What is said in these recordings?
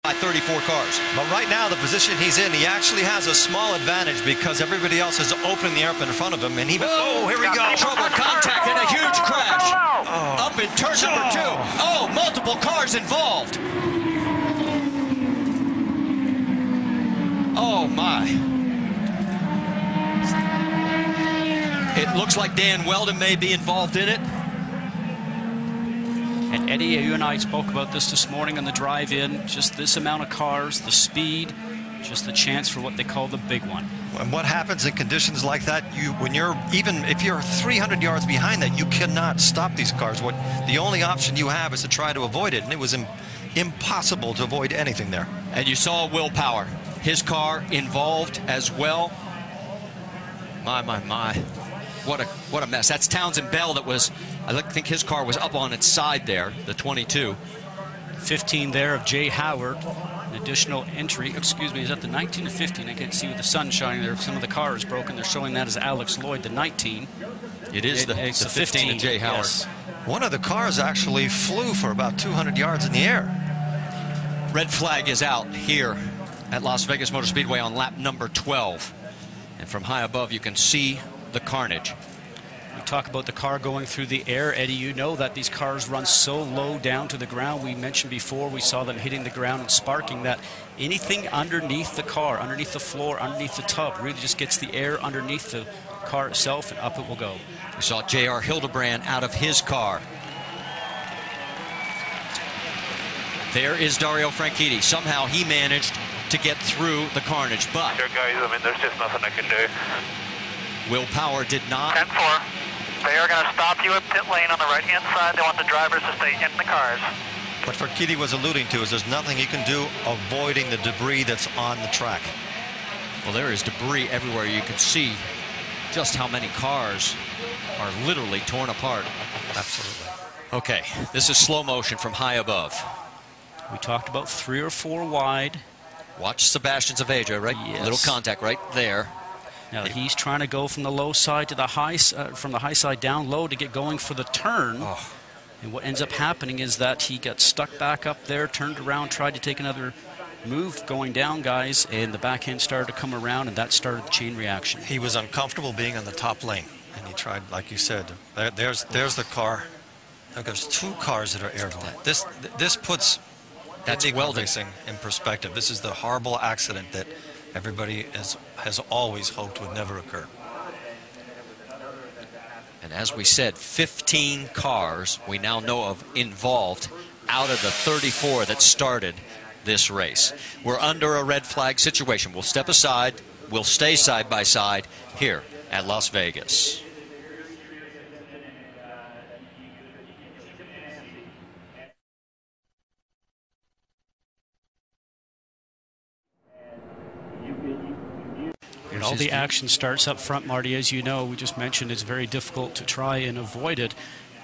by 34 cars. But right now, the position he's in, he actually has a small advantage because everybody else is opening the airplane in front of him, and he... Oh, here we go. Trouble, contact, and a huge crash. Up in turn number 2. Oh, multiple cars involved. Oh, my. It looks like Dan Wheldon may be involved in it. And Eddie, you and I spoke about this morning on the drive-in. Just this amount of cars, the speed, just the chance for what they call the big one. And what happens in conditions like that, when you're, even if you're 300 yards behind that, you cannot stop these cars. The only option you have is to try to avoid it, and it was impossible to avoid anything there. And you saw Willpower, his car involved as well. My. What a mess. That's Townsend Bell that was, I think his car was up on its side there, the 22. 15 there of Jay Howard. An additional entry, excuse me, is that the 19 or 15? I can't see with the sun shining there. Some of the car is broken. They're showing that as Alex Lloyd, the 19. It's the 15 of Jay Howard. Yes. One of the cars actually flew for about 200 yards in the air. Red flag is out here at Las Vegas Motor Speedway on lap number 12. And from high above, you can see the carnage. We talk about the car going through the air. Eddie, you know that these cars run so low down to the ground. We mentioned before we saw them hitting the ground and sparking, that anything underneath the car, underneath the floor, underneath the tub, really just gets the air underneath the car itself, and up it will go. We saw J.R. Hildebrand out of his car. There is Dario Franchitti. Somehow he managed to get through the carnage, but... There, guys, I mean, there's just nothing I can do. Willpower did not. 10-4. They are going to stop you at pit lane on the right-hand side. They want the drivers to stay in the cars. What Franchitti was alluding to is there's nothing he can do avoiding the debris that's on the track. Well, there is debris everywhere. You can see just how many cars are literally torn apart. Absolutely. Okay, this is slow motion from high above. We talked about 3 or 4 wide. Watch Sebastian Zaveja, right? Yes. Little contact right there. Now he's trying to go from the low side to the high, from the high side down low to get going for the turn. Oh. And what ends up happening is that he got stuck back up there, turned around, tried to take another move going down, guys, and the back end started to come around, and that started the chain reaction. He was uncomfortable being on the top lane, and he tried, like you said, there's the car. Look, there's 2 cars that are airborne. This puts IndyCar racing in perspective. This is the horrible accident that everybody has always hoped would never occur. And as we said, 15 cars we now know of involved out of the 34 that started this race. We're under a red flag situation. We'll step aside. We'll stay side by side here at Las Vegas. And all the action starts up front, Marty. As you know, we just mentioned it's very difficult to try and avoid it.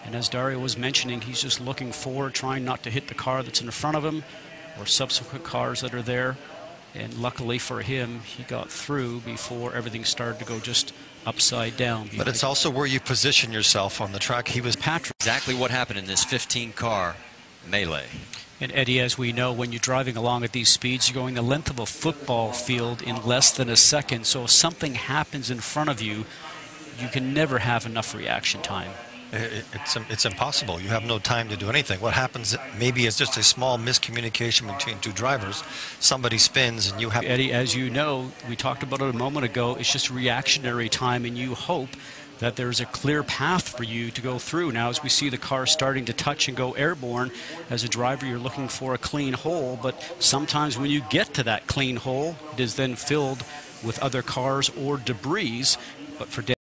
And as Dario was mentioning, he's just looking forward, trying not to hit the car that's in front of him or subsequent cars that are there. And luckily for him, he got through before everything started to go just upside down. But it's also where you position yourself on the track. He was Patrick. Exactly what happened in this 15-car melee. And Eddie, as we know, when you're driving along at these speeds, you're going the length of a football field in less than a second. So if something happens in front of you, you can never have enough reaction time. It's impossible. You have no time to do anything. What happens maybe is just a small miscommunication between 2 drivers. Somebody spins and you have... Eddie, as you know, we talked about it a moment ago, it's just reactionary time, and you hope that there's a clear path for you to go through. Now, as we see the car starting to touch and go airborne, as a driver, you're looking for a clean hole, but sometimes when you get to that clean hole, it is then filled with other cars or debris. But for